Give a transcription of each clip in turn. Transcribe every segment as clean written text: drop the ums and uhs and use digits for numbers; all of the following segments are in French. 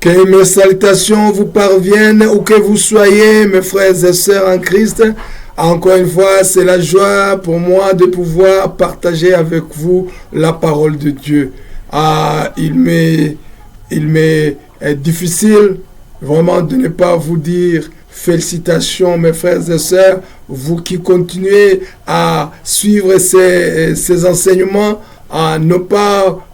Que mes salutations vous parviennent où que vous soyez, mes frères et sœurs en Christ. Encore une fois, c'est la joie pour moi de pouvoir partager avec vous la parole de Dieu. Il m'est difficile vraiment de ne pas vous dire félicitations, mes frères et sœurs, vous qui continuez à suivre ces enseignements, non pas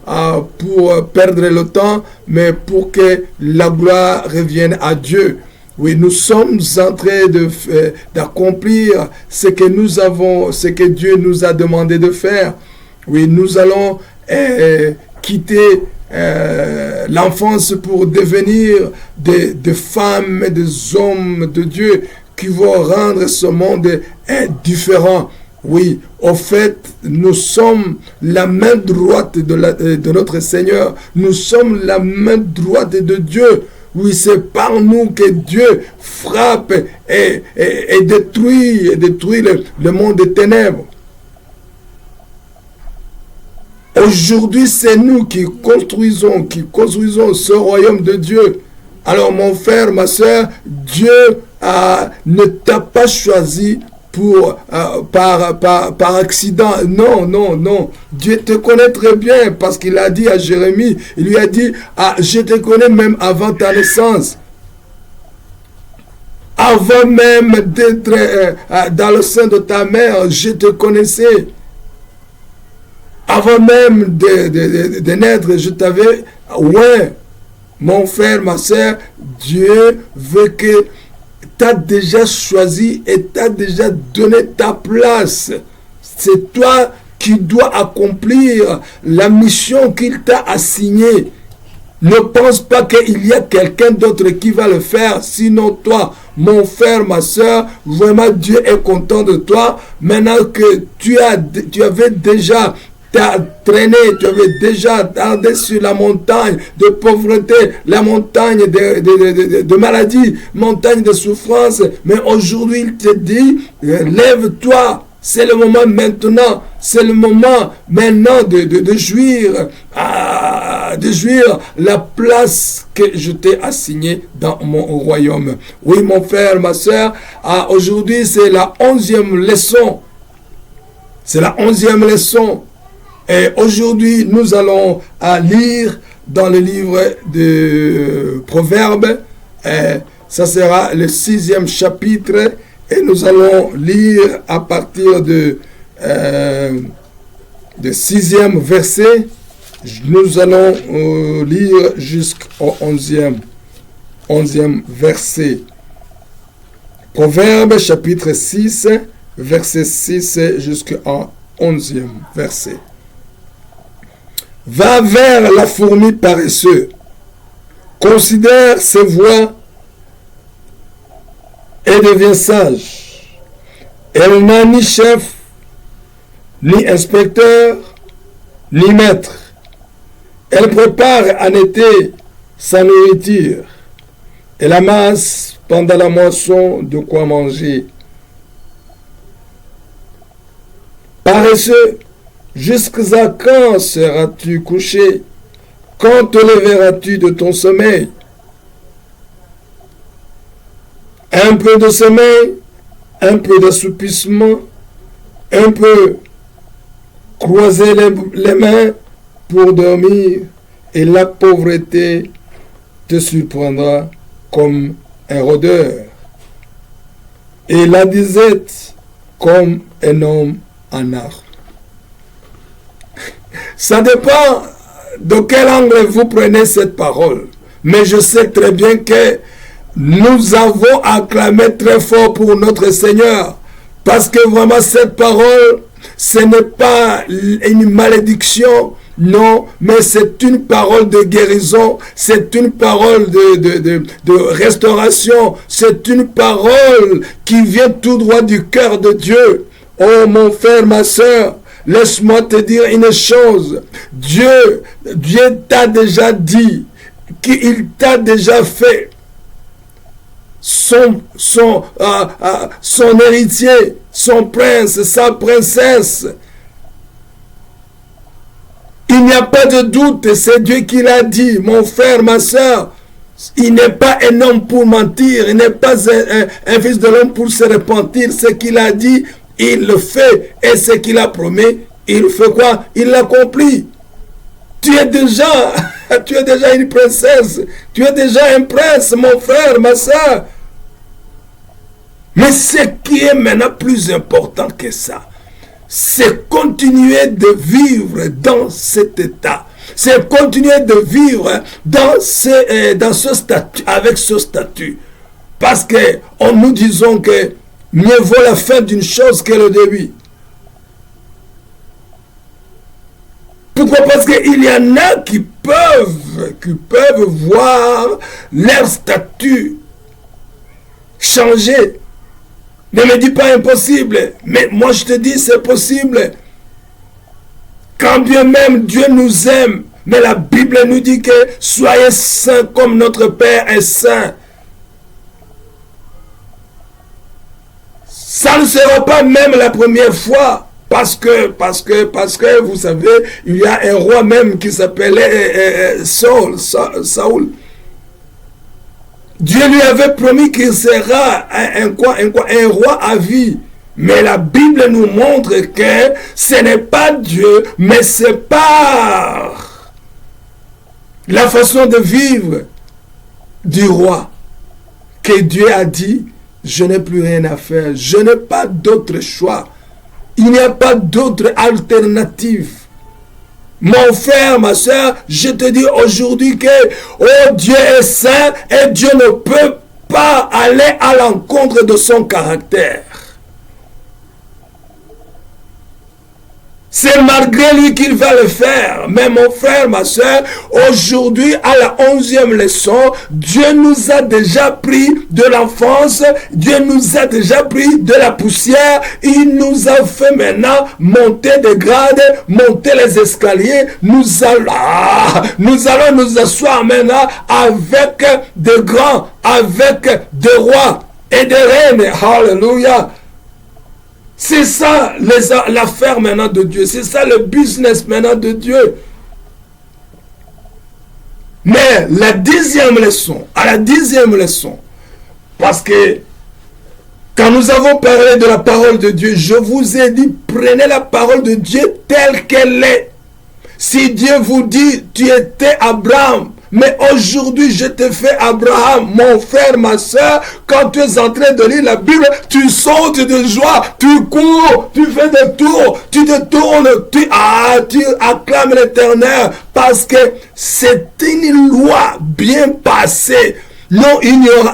pour perdre le temps, mais pour que la gloire revienne à Dieu. Oui, nous sommes en train d'accomplir ce que Dieu nous a demandé de faire. Oui, nous allons quitter l'enfance pour devenir des femmes et des hommes de Dieu qui vont rendre ce monde différent. Oui, au fait, nous sommes la main droite de notre Seigneur. Nous sommes la main droite de Dieu. Oui, c'est par nous que Dieu frappe et détruit le monde des ténèbres. Aujourd'hui, c'est nous qui construisons ce royaume de Dieu. Alors, mon frère, ma soeur, Dieu ne t'a pas choisi par accident. Non. Dieu te connaît très bien parce qu'il a dit à Jérémie, il lui a dit, je te connais même avant ta naissance. Avant même d'être dans le sein de ta mère, je te connaissais. Avant même de naître, je t'avais... Ouais, mon frère, ma soeur, Dieu veut que t'as déjà choisi et t'as déjà donné ta place. C'est toi qui dois accomplir la mission qu'il t'a assignée. Ne pense pas qu'il y a quelqu'un d'autre qui va le faire, sinon toi, mon frère, ma soeur, vraiment Dieu est content de toi. Maintenant que tu avais déjà traîné, tu avais déjà tardé sur la montagne de pauvreté, la montagne de maladie, montagne de souffrance. Mais aujourd'hui, il te dit, lève-toi. C'est le moment maintenant. C'est le moment maintenant de jouir la place que je t'ai assignée dans mon royaume. Oui, mon frère, ma soeur, aujourd'hui, c'est la 11e leçon. C'est la 11e leçon. Et aujourd'hui, nous allons lire dans le livre de Proverbes. Ça sera le 6e chapitre. Et nous allons lire à partir de 6e verset. Nous allons lire jusqu'au 11e verset. Proverbes chapitre 6, verset 6 jusqu'au 11e verset. Va vers la fourmi paresseuse, considère ses voies et devient sage. Elle n'a ni chef, ni inspecteur, ni maître. Elle prépare en été sa nourriture. Elle amasse pendant la moisson de quoi manger. Paresseux, jusqu'à quand seras-tu couché? Quand te lèveras-tu de ton sommeil? Un peu de sommeil, un peu d'assoupissement, un peu croiser les mains pour dormir, et la pauvreté te surprendra comme un rôdeur, et la disette comme un homme en arme. Ça dépend de quel angle vous prenez cette parole. Mais je sais très bien que nous avons acclamé très fort pour notre Seigneur. Parce que vraiment cette parole, ce n'est pas une malédiction, non, mais c'est une parole de guérison, c'est une parole de restauration, c'est une parole qui vient tout droit du cœur de Dieu. Oh mon frère, ma soeur, laisse-moi te dire une chose. Dieu t'a déjà dit qu'il t'a déjà fait son héritier, son prince, sa princesse. Il n'y a pas de doute, c'est Dieu qui l'a dit, mon frère, ma soeur. Il n'est pas un homme pour mentir, il n'est pas un fils de l'homme pour se repentir. Ce qu'il a dit, il le fait. Et ce qu'il a promis, il fait quoi? Il l'accomplit. Tu es déjà une princesse. Tu es déjà un prince, mon frère, ma soeur. Mais ce qui est maintenant plus important que ça, c'est continuer de vivre dans cet état. C'est continuer de vivre dans ce statut, avec ce statut. Parce que nous disons que mieux vaut la fin d'une chose que le début. Pourquoi? Parce qu'il y en a qui peuvent voir leur statut changer. Ne me dis pas impossible, mais moi je te dis c'est possible. Quand bien même Dieu nous aime, mais la Bible nous dit que soyez saints comme notre Père est saint. Ça ne sera pas même la première fois. Parce que vous savez, il y a un roi même qui s'appelait Saoul. Dieu lui avait promis qu'il sera un roi à vie. Mais la Bible nous montre que ce n'est pas Dieu, mais c'est par la façon de vivre du roi que Dieu a dit, je n'ai plus rien à faire, je n'ai pas d'autre choix. Il n'y a pas d'autre alternative. Mon frère, ma soeur, je te dis aujourd'hui que Dieu est saint et Dieu ne peut pas aller à l'encontre de son caractère. C'est malgré lui qu'il va le faire. Mais mon frère, ma soeur, aujourd'hui, à la 11e leçon, Dieu nous a déjà pris de l'enfance, Dieu nous a déjà pris de la poussière, il nous a fait maintenant monter des grades, monter les escaliers, nous allons nous asseoir maintenant avec des grands, avec des rois et des reines. Alléluia. C'est ça l'affaire maintenant de Dieu. C'est ça le business maintenant de Dieu. Mais la 10e leçon, parce que quand nous avons parlé de la parole de Dieu, je vous ai dit, prenez la parole de Dieu telle qu'elle est. Si Dieu vous dit, tu étais Abraham, mais aujourd'hui je te fais Abraham, mon frère, ma soeur, quand tu es en train de lire la Bible, tu sautes de joie, tu cours, tu fais des tours, tu te tournes, tu acclames l'Éternel, parce que c'est une loi bien passée. Non,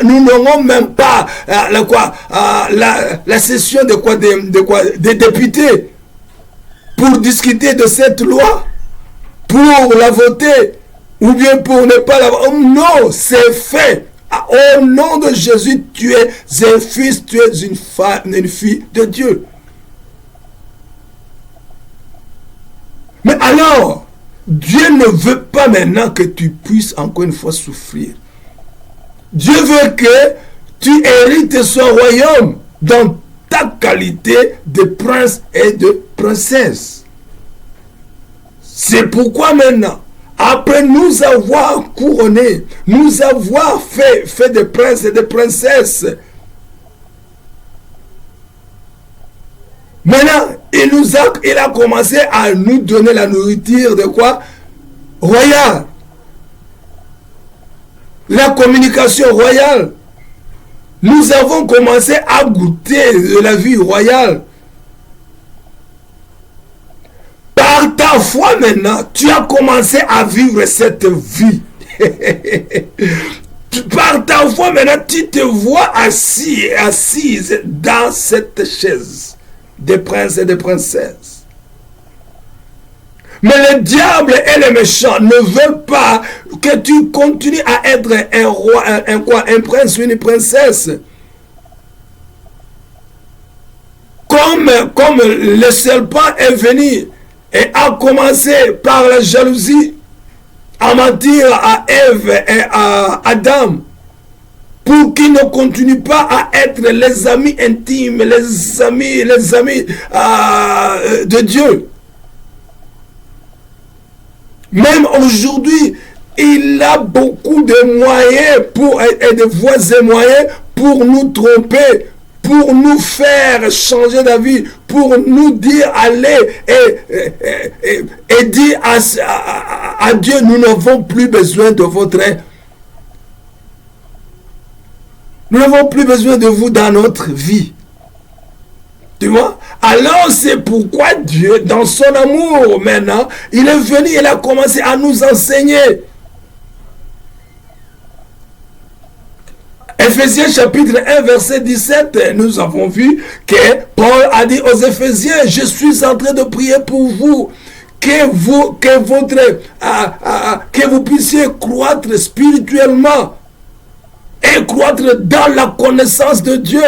nous n'aurons même pas la session des députés pour discuter de cette loi, pour la voter, ou bien pour ne pas la voter. Non, c'est fait. Au nom de Jésus, tu es un fils, tu es une fille de Dieu. Mais alors, Dieu ne veut pas maintenant que tu puisses encore une fois souffrir. Dieu veut que tu hérites son royaume dans ta qualité de prince et de princesse. C'est pourquoi maintenant, après nous avoir couronnés, nous avoir fait des princes et des princesses, maintenant, il a commencé à nous donner la nourriture de quoi? Royale. La communication royale. Nous avons commencé à goûter de la vie royale. Par ta foi maintenant, tu as commencé à vivre cette vie. Par ta foi maintenant, tu te vois assise dans cette chaise des princes et des princesses. Mais le diable et les méchants ne veulent pas que tu continues à être un roi, un prince ou une princesse. Comme le serpent est venu et a commencé par la jalousie à mentir à Ève et à Adam, pour qu'ils ne continuent pas à être les amis intimes, les amis de Dieu. Même aujourd'hui, il a beaucoup de moyens et de voies et moyens pour nous tromper, pour nous faire changer d'avis, pour nous dire allez et dire à Dieu, nous n'avons plus besoin de votre aide. Nous n'avons plus besoin de vous dans notre vie. Tu vois? Alors c'est pourquoi Dieu, dans son amour maintenant, il est venu, il a commencé à nous enseigner. Éphésiens chapitre 1 verset 17, nous avons vu que Paul a dit aux Éphésiens, je suis en train de prier pour vous, que vous puissiez croître spirituellement et croître dans la connaissance de Dieu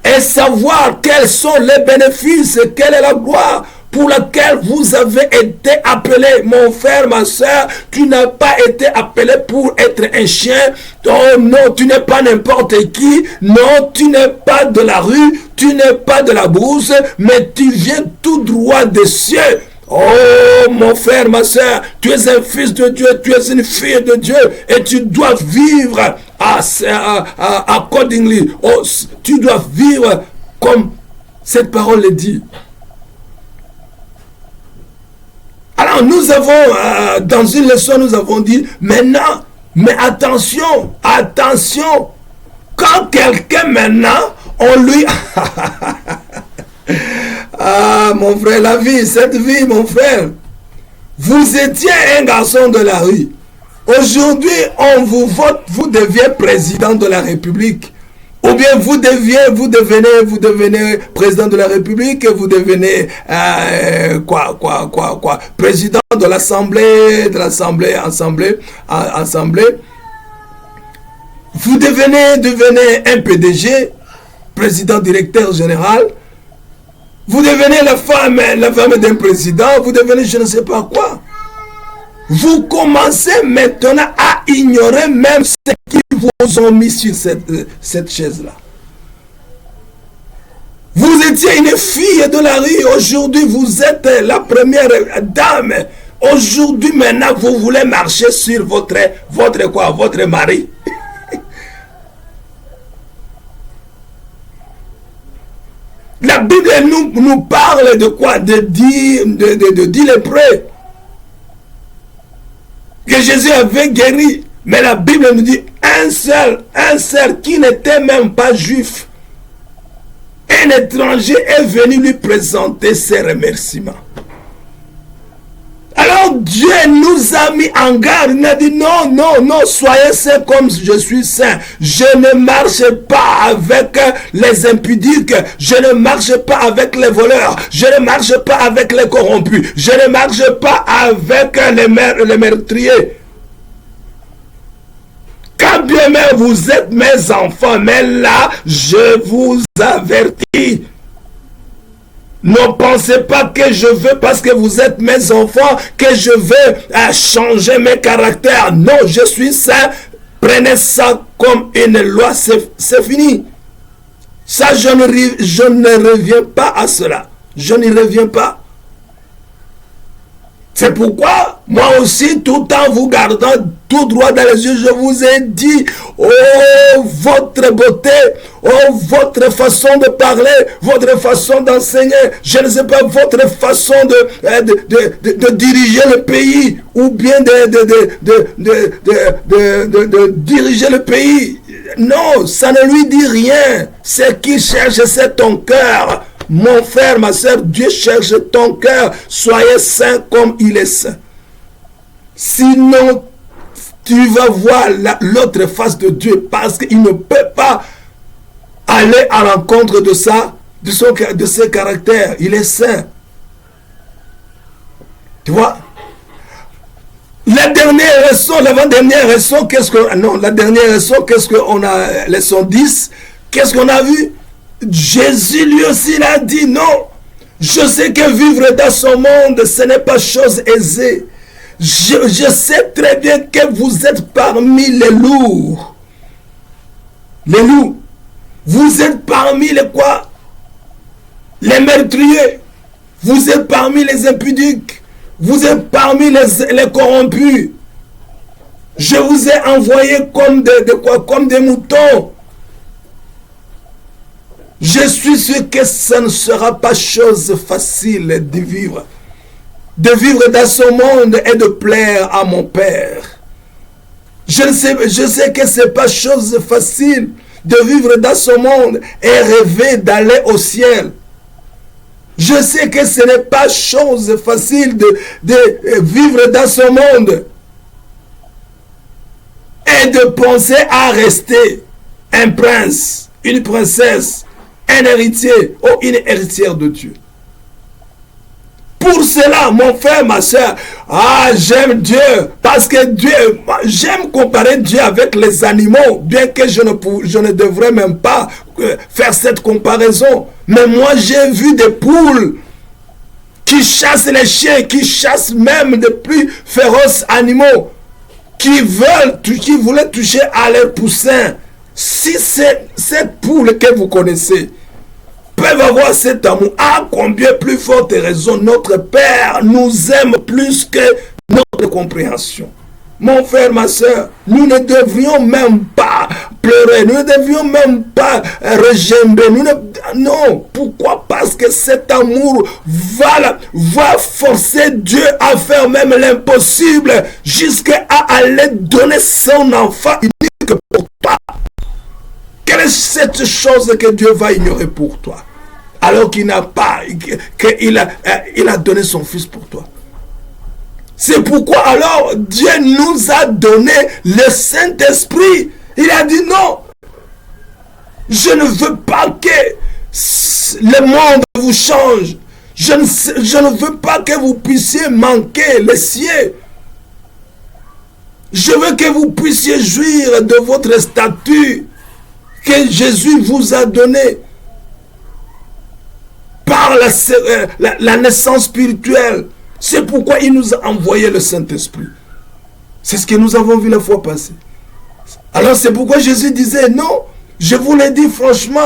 et savoir quels sont les bénéfices, quelle est la gloire pour laquelle vous avez été appelé. Mon frère, ma soeur, tu n'as pas été appelé pour être un chien. Oh non, tu n'es pas n'importe qui. Non, tu n'es pas de la rue, tu n'es pas de la bourse, mais tu viens tout droit des cieux. Oh mon frère, ma soeur, tu es un fils de Dieu, tu es une fille de Dieu et tu dois vivre accordingly. Oh, tu dois vivre comme cette parole le dit. Alors nous avons, dans une leçon, nous avons dit, maintenant, mais attention, attention, quand quelqu'un maintenant, on lui... Ah, mon frère, la vie, cette vie, mon frère, vous étiez un garçon de la rue. Aujourd'hui, on vous vote, vous devenez président de la République. Ou bien vous devenez président de la République, vous devenez président de l'Assemblée, Assemblée. Vous devenez un PDG, président directeur général. Vous devenez la femme d'un président, vous devenez je ne sais pas quoi. Vous commencez maintenant à ignorer même ce qui vous ont mis sur cette chaise-là. Vous étiez une fille de la rue, aujourd'hui vous êtes la première dame. Aujourd'hui maintenant vous voulez marcher sur votre mari. La Bible nous parle de quoi? De dire lépreux. Que Jésus avait guéri. Mais la Bible nous dit un seul qui n'était même pas juif. Un étranger est venu lui présenter ses remerciements. Alors Dieu nous a mis en garde. Il a dit non, soyez saints comme je suis saint. Je ne marche pas avec les impudiques. Je ne marche pas avec les voleurs. Je ne marche pas avec les corrompus. Je ne marche pas avec les meurtriers. Quand bien même vous êtes mes enfants, mais là, je vous avertis. Ne pensez pas que je veux, parce que vous êtes mes enfants, que je veux changer mes caractères. Non, je suis saint. Prenez ça comme une loi, c'est fini. Ça, je ne reviens pas à cela. Je n'y reviens pas. C'est pourquoi, moi aussi, tout en vous gardant tout droit dans les yeux, je vous ai dit, oh, votre beauté, oh, votre façon de parler, votre façon d'enseigner, je ne sais pas, votre façon de diriger le pays, ou bien de diriger le pays. Non, ça ne lui dit rien. Ce qu'il cherche, c'est ton cœur. Mon frère, ma soeur, Dieu cherche ton cœur. Soyez saint comme il est saint. Sinon, tu vas voir l'autre face de Dieu, parce qu'il ne peut pas aller à l'encontre de ça, de ses caractères. Il est saint. Tu vois? La dernière leçon, l'avant-dernière leçon, la dernière leçon, qu'est-ce qu'on a, leçon 10, qu'est-ce qu'on a vu? Jésus lui aussi l'a dit, non, je sais que vivre dans ce monde, ce n'est pas chose aisée. Je sais très bien que vous êtes parmi les loups. Les loups. Vous êtes parmi les quoi? Les meurtriers. Vous êtes parmi les impudiques. Vous êtes parmi les corrompus. Je vous ai envoyé comme comme des moutons. Je suis sûr que ça ne sera pas chose facile de vivre. De vivre dans ce monde et de plaire à mon Père. Je sais que ce n'est pas chose facile de vivre dans ce monde et rêver d'aller au ciel. Je sais que ce n'est pas chose facile de vivre dans ce monde et de penser à rester un prince, une princesse, un héritier ou une héritière de Dieu. Pour cela, mon frère, ma soeur, j'aime Dieu, parce que Dieu, j'aime comparer Dieu avec les animaux, bien que je ne devrais même pas faire cette comparaison. Mais moi, j'ai vu des poules qui chassent les chiens, qui chassent même de plus féroces animaux, qui voulaient toucher à leurs poussins. Si c'est cette poule que vous connaissez, peuvent avoir cet amour, à combien plus forte raison notre Père nous aime plus que notre compréhension. Mon frère, ma soeur, nous ne devrions même pas pleurer, nous ne devrions même pas regimber. Non, pourquoi? Parce que cet amour va forcer Dieu à faire même l'impossible jusqu'à aller donner son enfant unique pour toi. Quelle est cette chose que Dieu va ignorer pour toi? Alors qu'il n'a pas, qu'il a donné son fils pour toi. C'est pourquoi alors Dieu nous a donné le Saint-Esprit. Il a dit non, je ne veux pas que le monde vous change. Je ne veux pas que vous puissiez manquer les cieux. Je veux que vous puissiez jouir de votre statut que Jésus vous a donné par la naissance spirituelle. C'est pourquoi il nous a envoyé le Saint-Esprit. C'est ce que nous avons vu la fois passée. Alors c'est pourquoi Jésus disait non, je vous l'ai dit franchement,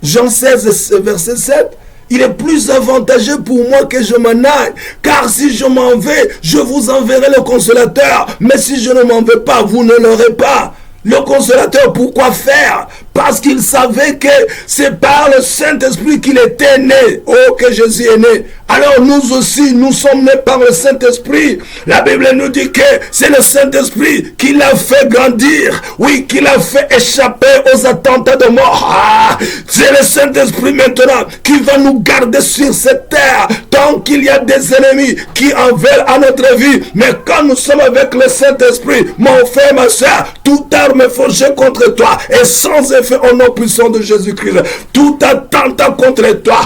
Jean 16, verset 7, il est plus avantageux pour moi que je m'en aille, car si je m'en vais, je vous enverrai le consolateur, mais si je ne m'en vais pas, vous ne l'aurez pas. Le consolateur, pourquoi faire? Parce qu'il savait que c'est par le Saint-Esprit qu'il était né. Oh, que Jésus est né. Alors nous aussi, nous sommes nés par le Saint-Esprit. La Bible nous dit que c'est le Saint-Esprit qui l'a fait grandir. Oui, qui l'a fait échapper aux attentats de mort. C'est le Saint-Esprit maintenant qui va nous garder sur cette terre. Tant qu'il y a des ennemis qui en veulent à notre vie. Mais quand nous sommes avec le Saint-Esprit, mon frère, ma soeur, toute arme forgée contre toi est sans effet au nom puissant de Jésus-Christ. Tout attentat contre toi,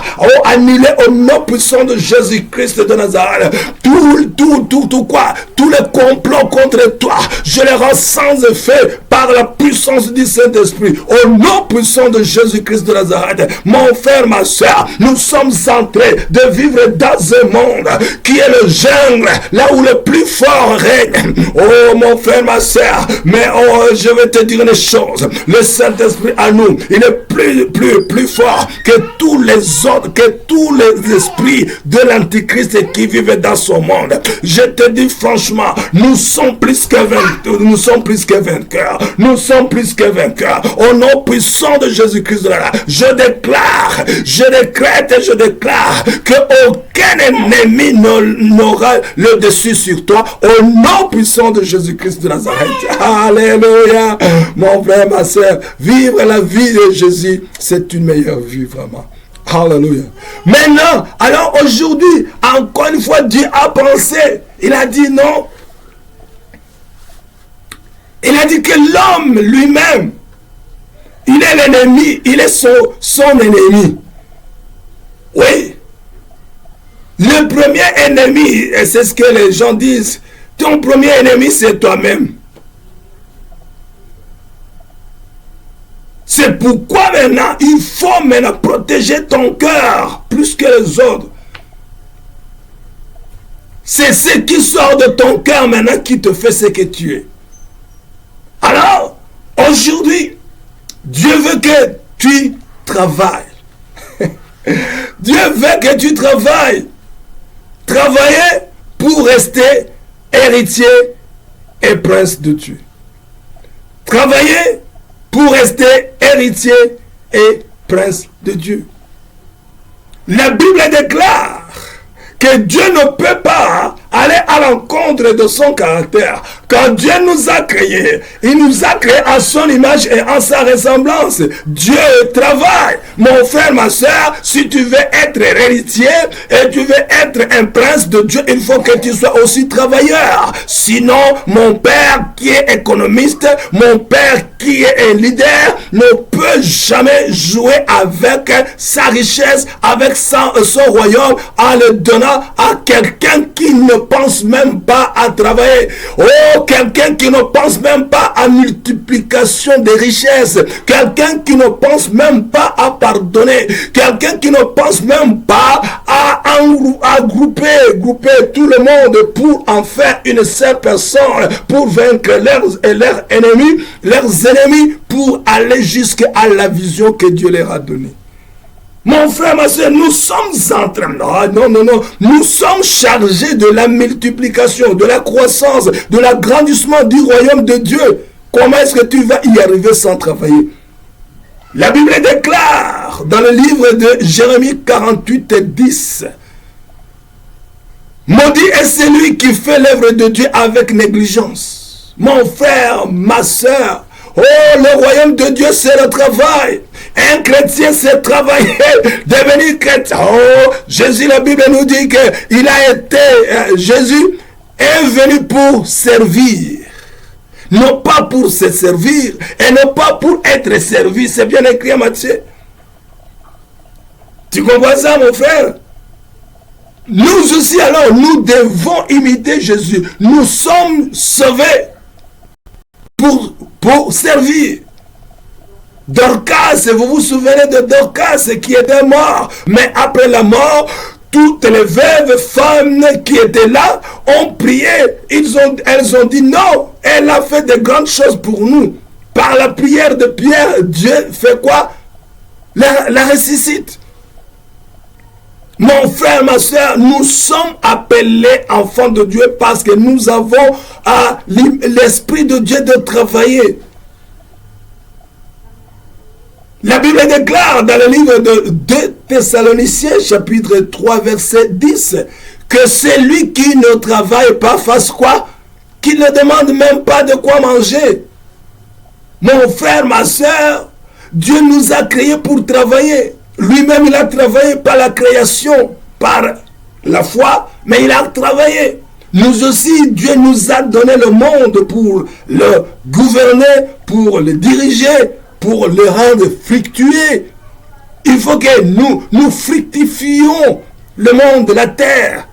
annulé au nom puissant de Jésus-Christ de Nazareth. Tous les complots contre toi, je les rends sans effet par la puissance du Saint-Esprit. Au nom puissant de Jésus-Christ de Nazareth. Mon frère, ma soeur, nous sommes en train de vivre dans un monde qui est le jungle, là où le plus fort règne. Oh, mon frère, ma soeur, mais je vais te dire une chose. Le Saint-Esprit à nous, il est plus fort que tous les autres, que tous les esprits de l'Antichrist qui vivent dans ce monde. Je te dis franchement, nous sommes plus que vainqueurs. Nous sommes plus que vainqueurs. Nous sommes plus que vainqueurs. Au nom puissant de Jésus-Christ de la je déclare, je décrète et je déclare que aucun ennemi n'aura le dessus sur toi. Au nom puissant de Jésus-Christ de Nazareth. Alléluia. Mon frère, ma soeur, vivre la vie de Jésus, c'est une meilleure vie vraiment. Alléluia. Maintenant, alors aujourd'hui, encore une fois, Dieu a pensé. Il a dit non. Il a dit que l'homme lui-même, il est l'ennemi, il est son ennemi. Oui. Le premier ennemi, et c'est ce que les gens disent, ton premier ennemi, c'est toi-même. C'est pourquoi maintenant, il faut maintenant protéger ton cœur plus que les autres. C'est ce qui sort de ton cœur maintenant qui te fait ce que tu es. Alors, aujourd'hui, Dieu veut que tu travailles. Dieu veut que tu travailles. Travailler pour rester héritier et prince de Dieu. Travailler pour rester héritier et prince de Dieu. La Bible déclare que Dieu ne peut pas aller à l'encontre de son caractère. Quand Dieu nous a créés, il nous a créés à son image et en sa ressemblance. Dieu travaille. Mon frère, ma soeur, si tu veux être héritier et tu veux être un prince de Dieu, il faut que tu sois aussi travailleur. Sinon, mon père qui est économiste, mon père qui est un leader, ne peut jamais jouer avec sa richesse, avec son royaume, en le donnant à quelqu'un qui ne pense même pas à travailler. Oh, quelqu'un qui ne pense même pas à multiplication des richesses, quelqu'un qui ne pense même pas à pardonner, quelqu'un qui ne pense même pas à grouper tout le monde pour en faire une seule personne, pour vaincre leurs ennemis, pour aller jusqu'à la vision que Dieu leur a donnée. Mon frère, ma soeur, nous sommes en train, non, nous sommes chargés de la multiplication, de la croissance, de l'agrandissement du royaume de Dieu. Comment est-ce que tu vas y arriver sans travailler? La Bible déclare dans le livre de Jérémie 48 et 10, maudit est celui qui fait l'œuvre de Dieu avec négligence. Mon frère, ma soeur, oh, le royaume de Dieu, c'est le travail. Un chrétien, c'est travailler, devenir chrétien. Oh, Jésus, la Bible nous dit que Jésus est venu pour servir. Non pas pour se servir et non pas pour être servi. C'est bien écrit en Matthieu. Tu comprends ça, mon frère? Nous aussi, alors, nous devons imiter Jésus. Nous sommes sauvés pour servir. Dorcas, vous vous souvenez de Dorcas qui était mort, mais après la mort, toutes les veuves femmes qui étaient là ont prié. Elles ont dit non, elle a fait de grandes choses pour nous. Par la prière de Pierre, Dieu fait quoi? La ressuscite. Mon frère, ma soeur, nous sommes appelés enfants de Dieu parce que nous avons l'Esprit de Dieu de travailler. La Bible déclare dans le livre de 2 Thessaloniciens, chapitre 3, verset 10, que celui qui ne travaille pas fasse quoi? Qu'il ne demande même pas de quoi manger. Mon frère, ma soeur, Dieu nous a créés pour travailler. Lui-même, il a travaillé par la création, par la foi, mais il a travaillé. Nous aussi, Dieu nous a donné le monde pour le gouverner, pour le diriger, pour le rendre fructueux. Il faut que nous fructifions le monde, la terre.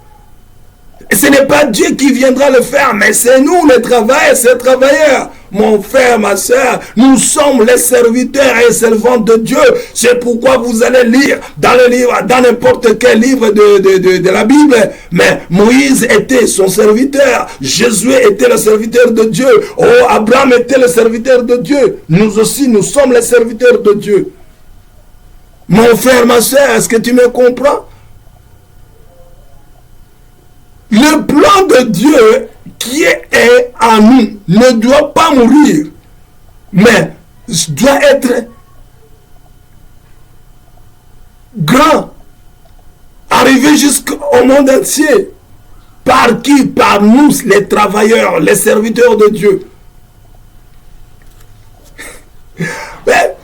Et ce n'est pas Dieu qui viendra le faire, mais c'est nous les travailleurs, ces travailleurs. Mon frère, ma soeur, nous sommes les serviteurs et servantes de Dieu. C'est pourquoi vous allez lire dans le livre, dans n'importe quel livre de la Bible. Mais Moïse était son serviteur. Jésus était le serviteur de Dieu. Oh, Abraham était le serviteur de Dieu. Nous aussi, nous sommes les serviteurs de Dieu. Mon frère, ma soeur, est-ce que tu me comprends? Le plan de Dieu qui est en nous ne doit pas mourir, mais doit être grand, arriver jusqu'au monde entier. Par qui? Par nous, les travailleurs, les serviteurs de Dieu. Mais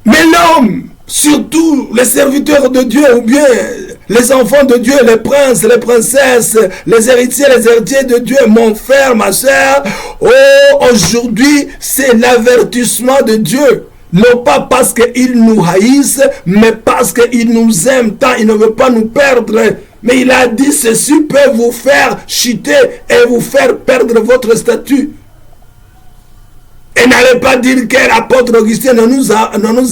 l'homme, surtout les serviteurs de Dieu, ou bien les enfants de Dieu, les princes, les princesses, les héritiers de Dieu, mon frère, ma soeur, oh, aujourd'hui, c'est l'avertissement de Dieu. Non pas parce qu'il nous haïsse, mais parce qu'il nous aime tant, il ne veut pas nous perdre. Mais il a dit, ceci peut vous faire chuter et vous faire perdre votre statut. Et n'allez pas dire que l'apôtre Augustin ne nous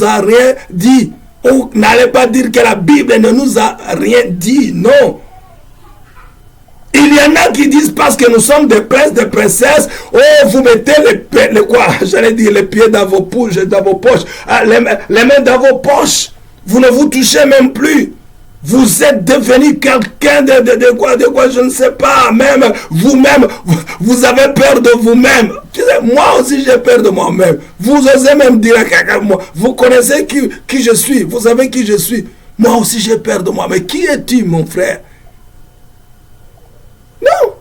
a rien dit. Ou n'allez pas dire que la Bible ne nous a rien dit. Non. Il y en a qui disent parce que nous sommes des princes, des princesses, oh, vous mettez les pieds dans vos poches, les mains dans vos poches. Vous ne vous touchez même plus. Vous êtes devenu quelqu'un de quoi, je ne sais pas. Même vous-même, vous avez peur de vous-même. Moi aussi, j'ai peur de moi-même. Vous osez même dire à quelqu'un, moi, vous connaissez qui je suis. Vous savez qui je suis. Moi aussi, j'ai peur de moi. Mais qui es-tu, mon frère? Non.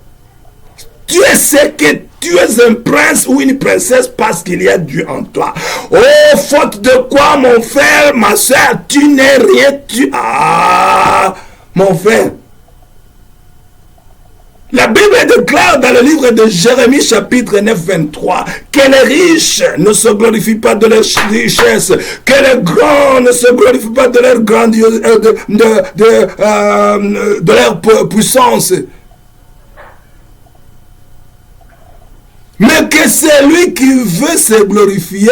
Tu es ce que tu es, un prince ou une princesse parce qu'il y a Dieu en toi. Oh, faute de quoi, mon frère, ma soeur, tu n'es rien, Ah, mon frère. La Bible déclare dans le livre de Jérémie chapitre 9, 23 que les riches ne se glorifient pas de leur richesse, que les grands ne se glorifient pas de leur grandiosité, de leur puissance. Mais que celui qui veut se glorifie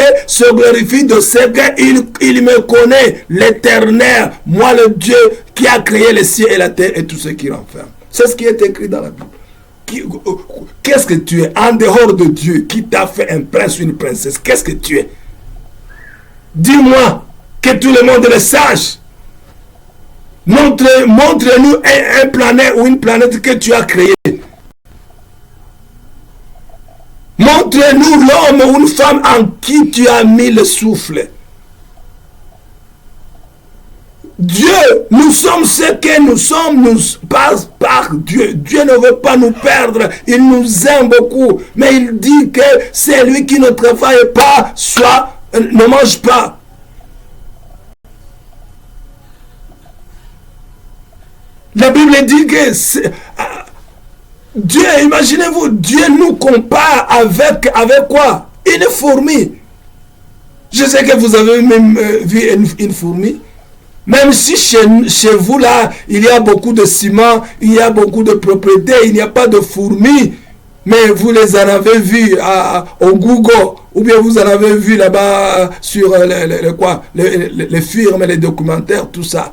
de ce qu'il me connaît, l'Éternel, moi le Dieu qui a créé les cieux et la terre et tout ce qui renferme. C'est ce qui est écrit dans la Bible. Qu'est-ce que tu es en dehors de Dieu qui t'a fait un prince ou une princesse? Qu'est-ce que tu es? Dis-moi que tout le monde le sache. Montre-nous un planète ou une planète que tu as créée. Montre-nous l'homme ou une femme en qui tu as mis le souffle. Dieu, nous sommes ce que nous sommes, nous passe par Dieu. Dieu ne veut pas nous perdre, il nous aime beaucoup. Mais il dit que c'est lui qui ne travaille pas, ne mange pas. La Bible dit que Dieu, imaginez-vous, Dieu nous compare avec quoi? Une fourmi. Je sais que vous avez même vu une fourmi. Même si chez vous, là, il y a beaucoup de ciment, il y a beaucoup de propriétés, il n'y a pas de fourmis, mais vous les en avez vues au Google, ou bien vous en avez vu là-bas sur les films, les documentaires, tout ça.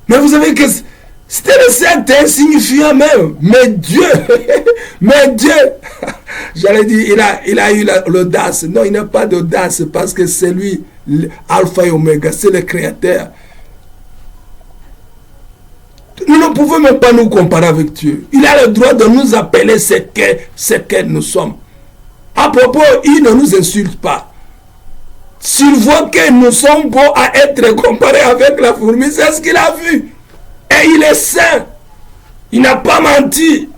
Mais vous savez que c'était le secte insignifiant même. Mais Dieu, j'allais dire, il a eu l'audace. Non, il n'a pas d'audace parce que c'est lui, Alpha et Oméga, c'est le Créateur. Nous ne pouvons même pas nous comparer avec Dieu. Il a le droit de nous appeler ce que nous sommes. À propos, il ne nous insulte pas. S'il voit que nous sommes beaux à être comparés avec la fourmi, c'est ce qu'il a vu. Et il est saint. Il n'a pas menti.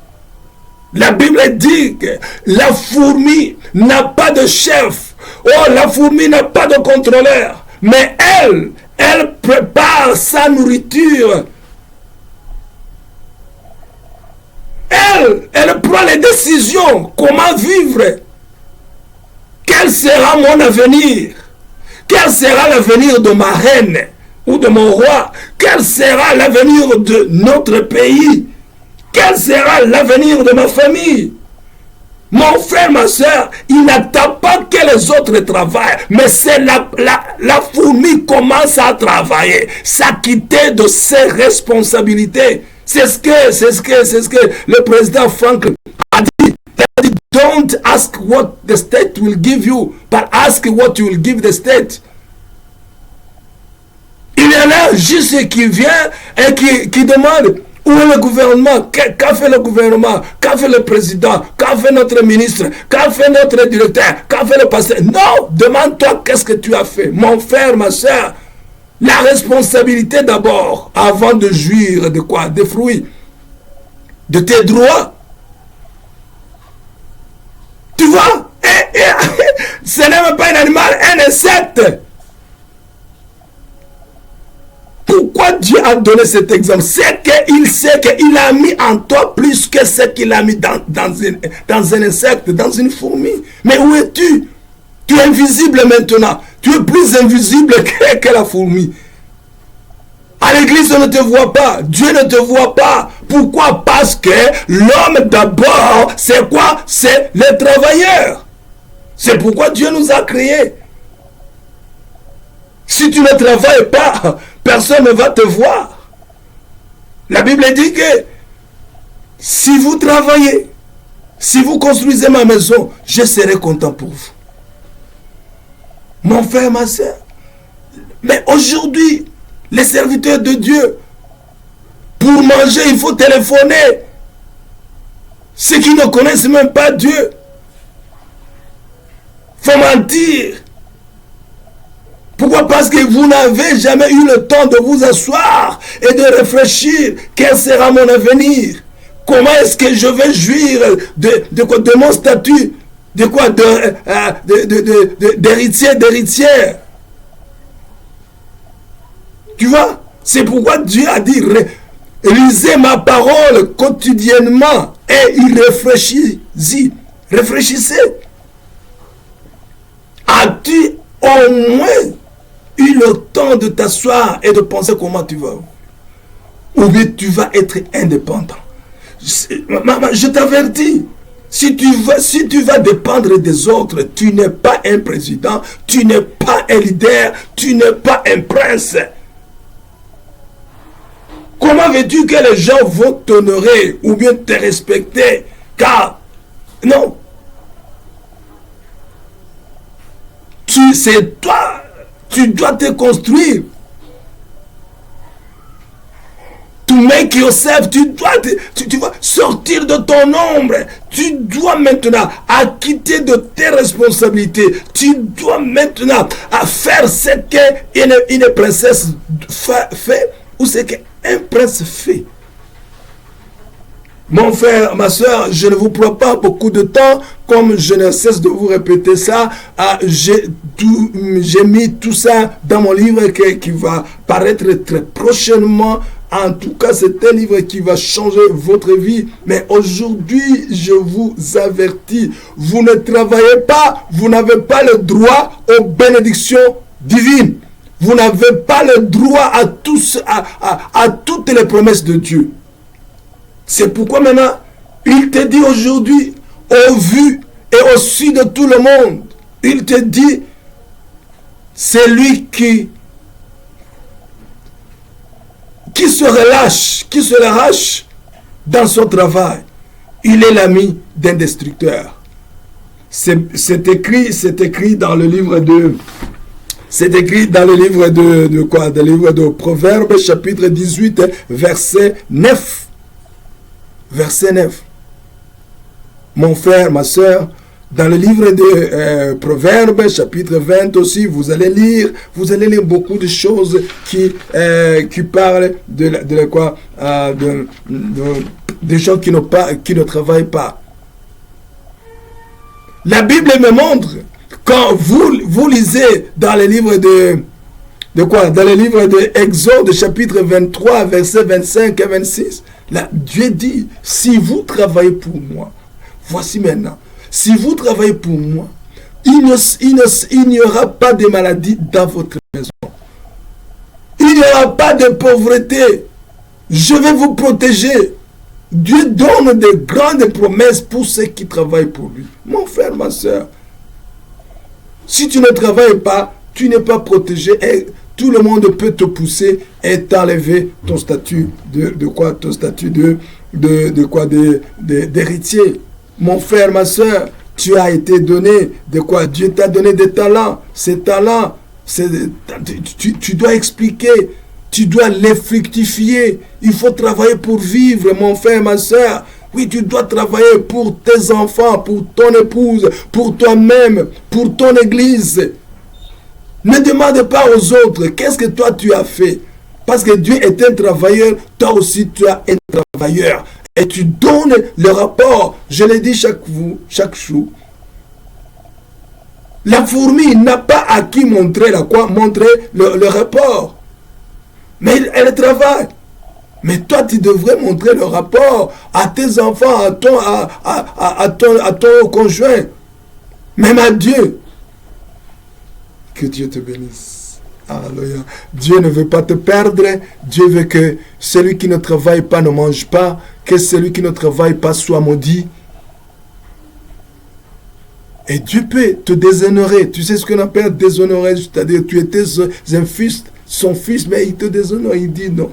La Bible dit que la fourmi n'a pas de chef. Oh, la fourmi n'a pas de contrôleur. Mais elle prépare sa nourriture. Elle prend les décisions. Comment vivre? Quel sera mon avenir? Quel sera l'avenir de ma reine ou de mon roi? Quel sera l'avenir de notre pays? Quel sera l'avenir de ma famille? Mon frère, ma soeur, il n'attend pas que les autres travaillent, mais c'est la fourmi commence à travailler, s'acquitter de ses responsabilités. C'est ce que le président Franklin a dit. Il a dit, don't ask what the state will give you, but ask what you will give the state. Il y en a juste qui vient et qui demande où est le gouvernement, qu'a fait le gouvernement, qu'a fait le président, qu'a fait notre ministre, qu'a fait notre directeur, qu'a fait le pasteur. Non, demande-toi qu'est-ce que tu as fait. Mon frère, ma soeur, la responsabilité d'abord, avant de jouir de quoi? Des fruits, de tes droits. Tu vois? Ce n'est même pas un animal, un insecte. Pourquoi Dieu a donné cet exemple? C'est qu'il sait qu'il a mis en toi plus que ce qu'il a mis dans un insecte, dans une fourmi. Mais où es-tu? Tu es invisible maintenant. Tu es plus invisible que la fourmi. À l'église, on ne te voit pas. Dieu ne te voit pas. Pourquoi? Parce que l'homme d'abord, c'est quoi? C'est le travailleur. C'est pourquoi Dieu nous a créés. Si tu ne travailles pas, personne ne va te voir. La Bible dit que si vous travaillez, si vous construisez ma maison, je serai content pour vous. Mon frère, ma soeur. Mais aujourd'hui, les serviteurs de Dieu, Pour manger, il faut téléphoner. Ceux qui ne connaissent même pas Dieu. Faut mentir. Pourquoi? Parce que vous n'avez jamais eu le temps de vous asseoir et de réfléchir. Quel sera mon avenir? Comment est-ce que je vais jouir de mon statut? De quoi? D'héritier, d'héritière. Tu vois? C'est pourquoi Dieu a dit, lisez ma parole quotidiennement et y réfléchissez. Réfléchissez. As-tu au moins eu le temps de t'asseoir et de penser comment tu vas? Ou bien tu vas être indépendant. Je t'avertis, si tu vas dépendre des autres, tu n'es pas un président, tu n'es pas un leader, tu n'es pas un prince. Comment veux-tu que les gens vont t'honorer ou bien te respecter? Car, non. C'est toi, tu dois te construire. To make yourself, tu dois sortir de ton ombre. Tu dois maintenant acquitter de tes responsabilités. Tu dois maintenant faire ce qu'une princesse fait ou ce qu'un prince fait. Mon frère, ma soeur, je ne vous prends pas beaucoup de temps, comme je ne cesse de vous répéter ça. J'ai mis tout ça dans mon livre qui va paraître très prochainement. En tout cas, c'est un livre qui va changer votre vie. Mais aujourd'hui, je vous avertis, vous ne travaillez pas, vous n'avez pas le droit aux bénédictions divines. Vous n'avez pas le droit à toutes les promesses de Dieu. C'est pourquoi maintenant, il te dit aujourd'hui, au vu et au su de tout le monde, il te dit, c'est lui qui se relâche dans son travail. Il est l'ami d'un destructeur. C'est écrit dans le livre de... C'est écrit dans le livre de quoi? Dans le livre de Proverbes, chapitre 18, verset 9. Verset 9. Mon frère, ma soeur, dans le livre de Proverbes, chapitre 20 aussi, vous allez lire beaucoup de choses qui parlent de quoi, des gens qui ne travaillent pas. La Bible me montre, quand vous lisez dans le livre de quoi? Dans le livre de Exode, chapitre 23, verset 25 et 26, là, Dieu dit, si vous travaillez pour moi, voici maintenant, si vous travaillez pour moi, il n'y aura pas de maladie dans votre maison. Il n'y aura pas de pauvreté. Je vais vous protéger. Dieu donne de grandes promesses pour ceux qui travaillent pour lui. Mon frère, ma soeur, si tu ne travailles pas, tu n'es pas protégé et tout le monde peut te pousser et t'enlever ton statut de quoi? Ton statut d'héritier. Mon frère, ma soeur, tu as été donné de quoi? Dieu t'a donné des talents. Ces talents, tu dois expliquer, tu dois les fructifier. Il faut travailler pour vivre, mon frère, ma soeur. Oui, tu dois travailler pour tes enfants, pour ton épouse, pour toi-même, pour ton église. Ne demande pas aux autres, qu'est-ce que toi tu as fait? Parce que Dieu est un travailleur, toi aussi tu es un travailleur. Et tu donnes le rapport. Je l'ai dit chaque jour. La fourmi n'a pas à qui montrer le rapport. Mais elle travaille. Mais toi, tu devrais montrer le rapport à tes enfants, à ton conjoint, même à Dieu. Que Dieu te bénisse. Alléluia. Dieu ne veut pas te perdre. Dieu veut que celui qui ne travaille pas ne mange pas. Que celui qui ne travaille pas soit maudit. Et Dieu peut te déshonorer. Tu sais ce qu'on appelle déshonorer? C'est-à-dire tu étais un fils, son fils, mais il te déshonore. Il dit non.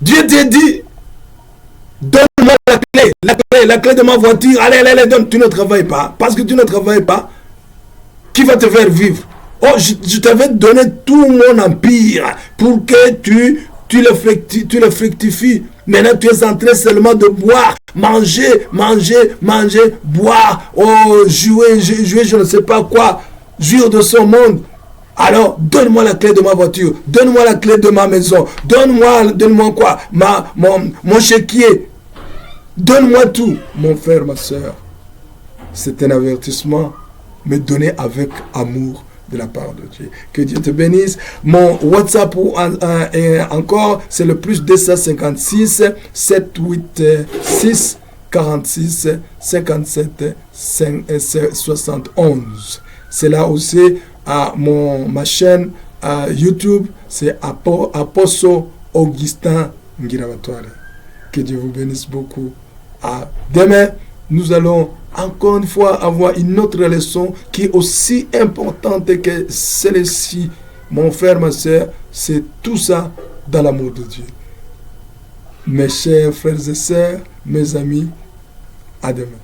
Dieu te dit, donne-moi la clé de ma voiture. Allez, donne. Tu ne travailles pas. Parce que tu ne travailles pas, qui va te faire vivre? Oh, je t'avais donné tout mon empire pour que tu le fructifies. Maintenant, tu es en train seulement de boire, manger, boire, oh, jouer, je ne sais pas quoi, jouir de ce monde. Alors, donne-moi la clé de ma voiture, donne-moi la clé de ma maison, donne-moi quoi, mon chéquier, donne-moi tout. Mon frère, ma soeur, c'est un avertissement, mais donné avec amour de la part de Dieu. Que Dieu te bénisse. Mon WhatsApp encore, c'est le plus 256 786 46 57 71. C'est là aussi à ma chaîne YouTube, c'est Apostle Augustin Ngirabatware. Que Dieu vous bénisse beaucoup. À demain, nous allons encore une fois avoir une autre leçon qui est aussi importante que celle-ci. Mon frère, ma soeur, c'est tout ça dans l'amour de Dieu. Mes chers frères et sœurs, mes amis, à demain.